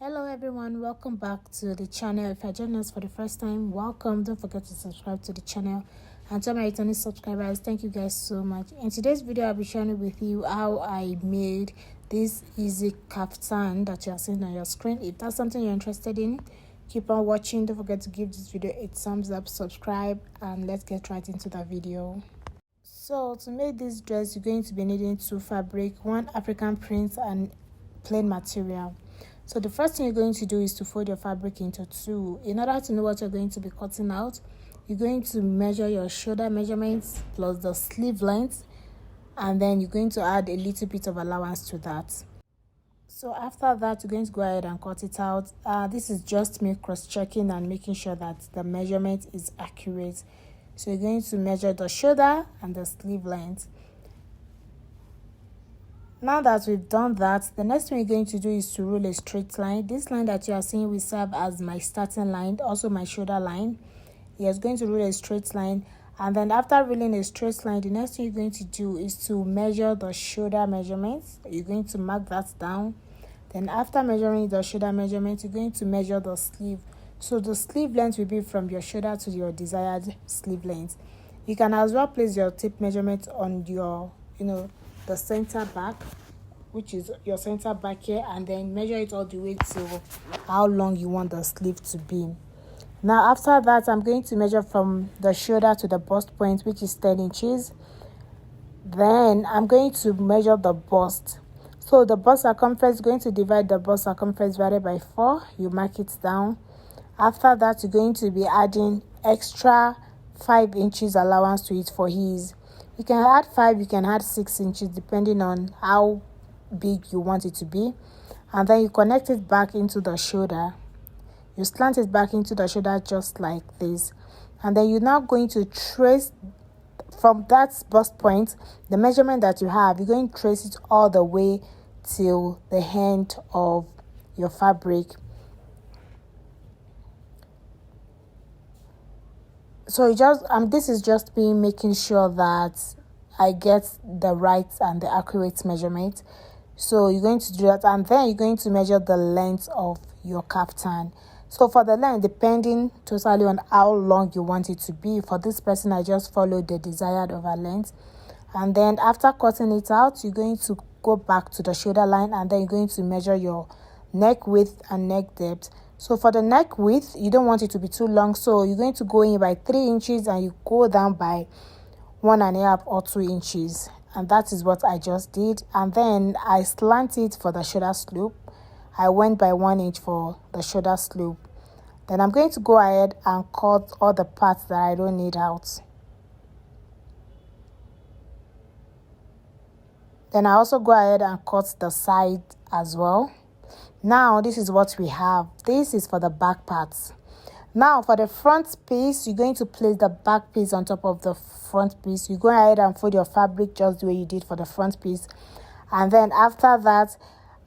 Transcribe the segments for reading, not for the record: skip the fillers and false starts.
Hello everyone, welcome back to the channel. If you're joining us for the first time, welcome. Don't forget to subscribe to the channel, and to my returning subscribers, thank you guys so much. In today's video, I'll be sharing with you how I made this easy kaftan that you are seeing on your screen. If that's something you're interested in, keep on watching. Don't forget to give this video a thumbs up, subscribe, and let's get right into the video. So to make this dress, you're going to be needing two fabric, one African print and plain material. So the first thing you're going to do is to fold your fabric into two. In order to know what you're going to be cutting out, you're going to measure your shoulder measurements plus the sleeve length, and then you're going to add a little bit of allowance to that. So after that, you're going to go ahead and cut it out. This is just me cross-checking and making sure that the measurement is accurate. So you're going to measure the shoulder and the sleeve length. Now that we've done that, the next thing we're going to do is to rule a straight line. This line that you are seeing will serve as my starting line, also my shoulder line. You're going to rule a straight line, and then after ruling a straight line, the next thing you're going to do is to measure the shoulder measurements. You're going to mark that down. Then after measuring the shoulder measurement, you're going to measure the sleeve. So the sleeve length will be from your shoulder to your desired sleeve length. You can as well place your tape measurement on your, the center back, which is your center back here, and then measure it all the way to how long you want the sleeve to be. Now after that, I'm going to measure from the shoulder to the bust point, which is 10 inches. Then I'm going to measure the bust. So the bust circumference, is going to divide the bust circumference divided by 4. You mark it down. After that, you're going to be adding extra 5 inches allowance to it for ease. You can add 5, you can add 6 inches depending on how big you want it to be. And then you connect it back into the shoulder. You slant it back into the shoulder just like this. And then you're now going to trace from that bust point, the measurement that you have, you're going to trace it all the way till the end of your fabric. So this is just me making sure that I get the right and the accurate measurement. So you're going to do that, and then you're going to measure the length of your kaftan. So for the length, depending totally on how long you want it to be. For this person, I just followed the desired over length. And then after cutting it out, you're going to go back to the shoulder line, and then you're going to measure your neck width and neck depth. So for the neck width, you don't want it to be too long, so you're going to go in by 3 inches and you go down by 1.5 or 2 inches. And that is what I just did. And then I slant it for the shoulder slope. I went by 1 inch for the shoulder slope. Then I'm going to go ahead and cut all the parts that I don't need out. Then I also go ahead and cut the side as well. Now this is what we have. This is for the back parts. Now for the front piece, you're going to place the back piece on top of the front piece. You go ahead and fold your fabric just the way you did for the front piece. And then after that,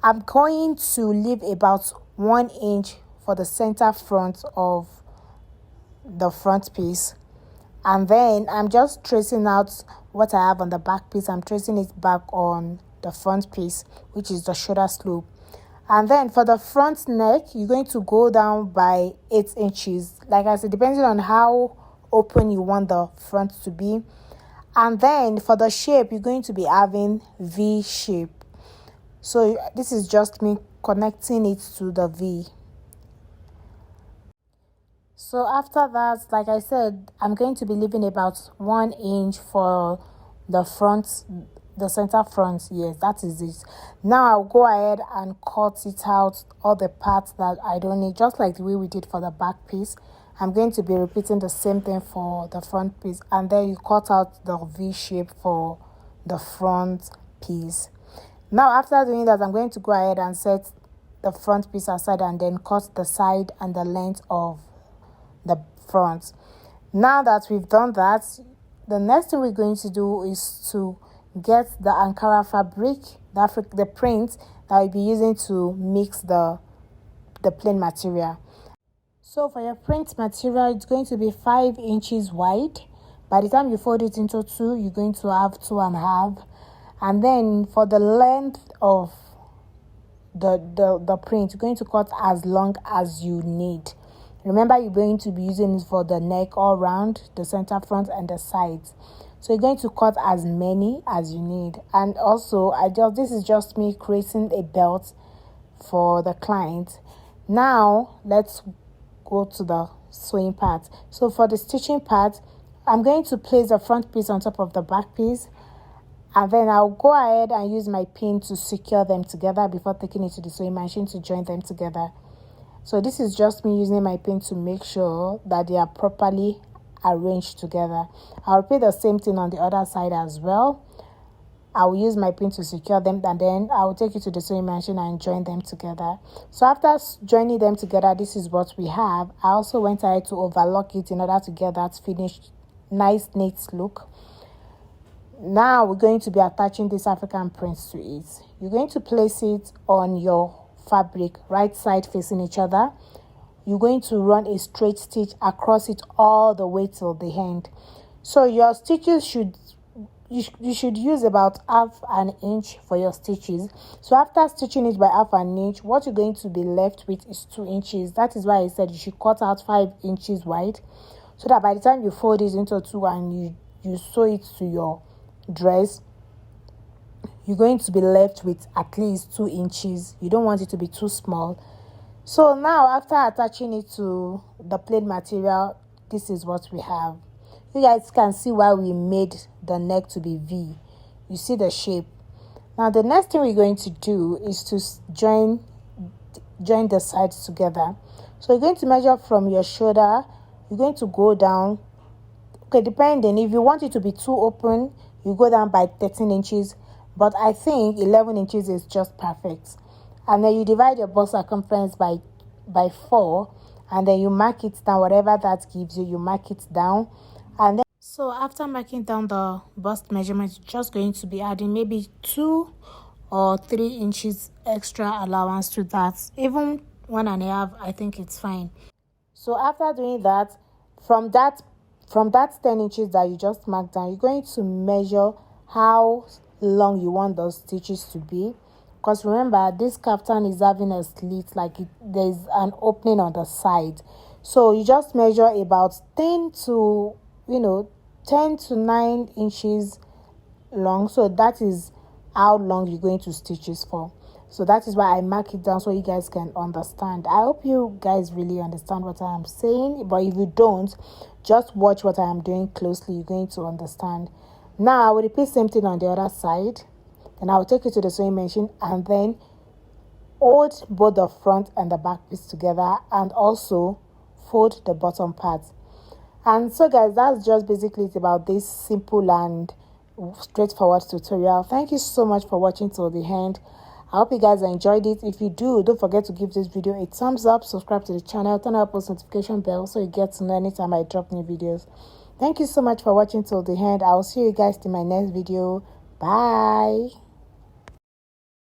I'm going to leave about 1 inch for the center front of the front piece. And then I'm just tracing out what I have on the back piece. I'm tracing it back on the front piece, which is the shoulder slope. And then for the front neck, you're going to go down by 8 inches. Like I said, depending on how open you want the front to be. And then for the shape, you're going to be having V shape. So this is just me connecting it to the V. So after that, like I said, I'm going to be leaving about 1 inch for the front, the center front. Yes, that is it. Now I'll go ahead and cut it out, all the parts that I don't need, just like the way we did for the back piece. I'm going to be repeating the same thing for the front piece, and then you cut out the V shape for the front piece. Now after doing that, I'm going to go ahead and set the front piece aside and then cut the side and the length of the front. Now that we've done that, the next thing we're going to do is to get the Ankara fabric, the print that we'll be using to mix the plain material. So for your print material, it's going to be 5 inches wide. By the time you fold it into 2, you're going to have 2.5. And then for the length of the print. You're going to cut as long as you need. Remember, you're going to be using it for the neck all round, the center, front, and the sides. So you're going to cut as many as you need. And also, this is just me creating a belt for the client. Now let's go to the sewing part. So for the stitching part, I'm going to place the front piece on top of the back piece, and then I'll go ahead and use my pin to secure them together before taking it to the sewing machine to join them together. So this is just me using my pin to make sure that they are properly arranged together. I'll repeat the same thing on the other side as well. I will use my pin to secure them, and then I will take it to the sewing machine and join them together. So after joining them together, this is what we have. I also went ahead to overlock it in order to get that finished, nice, neat look. Now we're going to be attaching this African print to it. You're going to place it on your fabric, right side facing each other. You're going to run a straight stitch across it all the way till the end. So your stitches you should use about half an inch for your stitches. So after stitching it by half an inch, what you're going to be left with is 2 inches. That is why I said you should cut out 5 inches wide, so that by the time you fold it into 2 and you sew it to your dress, you're going to be left with at least 2 inches. You don't want it to be too small. So now, after attaching it to the plain material, this is what we have. You guys can see why we made the neck to be V. You see the shape. Now the next thing we're going to do is to join the sides together. So you're going to measure from your shoulder. You're going to go down. Okay, depending, if you want it to be too open, you go down by 13 inches. But I think 11 inches is just perfect. And then you divide your bust circumference by 4, and then you mark it down. Whatever that gives you, you mark it down. And then, so after marking down the bust measurement, you're just going to be adding maybe 2 or 3 inches extra allowance to that. Even 1.5, I think it's fine. So after doing that, from that 10 inches that you just marked down, you're going to measure how long you want those stitches to be. Because remember, this kaftan is having a slit, like there's an opening on the side. So you just measure about 10 to 9 inches long. So that is how long you're going to stitch this for. So that is why I mark it down so you guys can understand. I hope you guys really understand what I am saying. But if you don't, just watch what I am doing closely. You're going to understand. Now I will repeat same thing on the other side. Then I will take it to the sewing machine and then hold both the front and the back piece together, and also fold the bottom part. And so guys, that's just basically it about this simple and straightforward tutorial. Thank you so much for watching till the end. I hope you guys enjoyed it. If you do, don't forget to give this video a thumbs up, subscribe to the channel, turn on post notification bell so you get to know anytime I drop new videos. Thank you so much for watching till the end. I will see you guys in my next video. Bye.